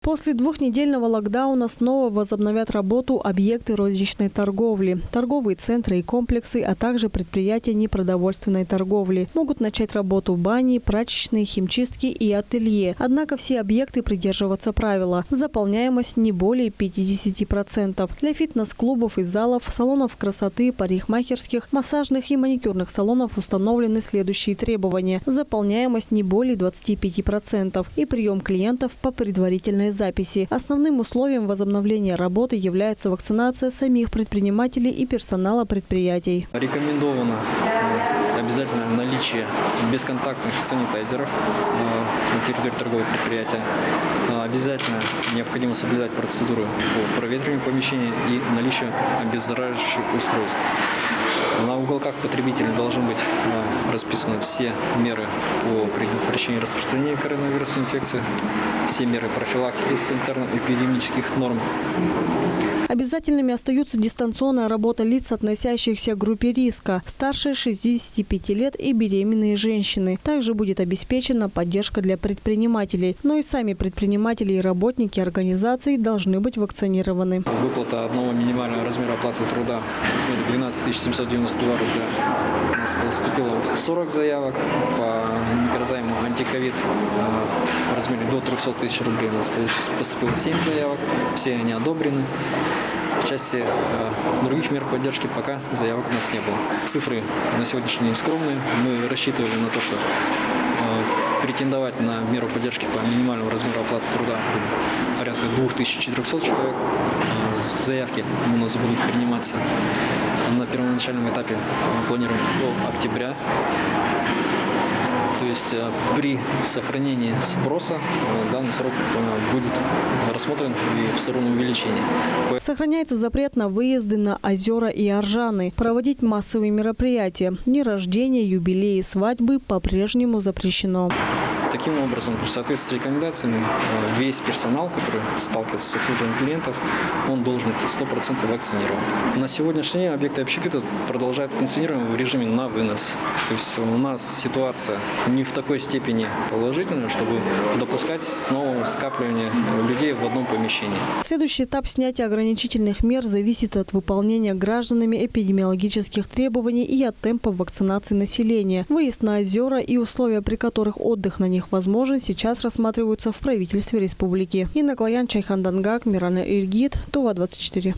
После двухнедельного локдауна снова возобновят работу объекты розничной торговли, торговые центры и комплексы, а также предприятия непродовольственной торговли. Могут начать работу бани, прачечные, химчистки и ателье. Однако все объекты придерживаться правила. Заполняемость не более 50%. Для фитнес-клубов и залов, салонов красоты, парикмахерских, массажных и маникюрных салонов установлены следующие требования. Заполняемость не более 25% и прием клиентов по предварительной записи. Основным условием возобновления работы является вакцинация самих предпринимателей и персонала предприятий. Рекомендовано обязательно наличие бесконтактных санитайзеров на территории торгового предприятия. Обязательно необходимо соблюдать процедуры по проветриванию помещения и наличие обеззараживающих устройств. На уголках потребителей должны быть расписаны все меры по предотвращению распространения коронавирусной инфекции, все меры профилактики санитарно-эпидемических норм. Обязательными остаются дистанционная работа лиц, относящихся к группе риска, старше 65 лет и беременные женщины. Также будет обеспечена поддержка для предпринимателей. Но и сами предприниматели и работники организаций должны быть вакцинированы. Выплата одного минимального размера оплаты труда в размере 12 792 рубля. У нас поступило 40 заявок по микрозайму антиковид в размере до 300 тысяч рублей. У нас поступило 7 заявок, все они одобрены. В части других мер поддержки пока заявок у нас не было. Цифры на сегодняшний день скромные. Мы рассчитывали на то, что претендовать на меру поддержки по минимальному размеру оплаты труда порядка 2400 человек. Заявки у нас будут приниматься на первоначальном этапе, планируем до октября. То есть при сохранении спроса данный срок будет рассмотрен и в сторону увеличения. Сохраняется запрет на выезды на озера и Оржаны. Проводить массовые мероприятия. Дни рождения, юбилеи, свадьбы по-прежнему запрещено. Таким образом, в соответствии с рекомендациями, весь персонал, который сталкивается с обслуживанием клиентов, он должен быть 100% вакцинирован. На сегодняшний день объекты общепита продолжают функционировать в режиме на вынос. То есть у нас ситуация не в такой степени положительная, чтобы допускать снова скапливание людей в одном помещении. Следующий этап снятия ограничительных мер зависит от выполнения гражданами эпидемиологических требований и от темпа вакцинации населения. Выезд на озера и условия, при которых отдых на них возможен, сейчас рассматриваются в правительстве республики. Инна Клоян, Чайхан Дангак, Мирана Иргит, ТОВА 24.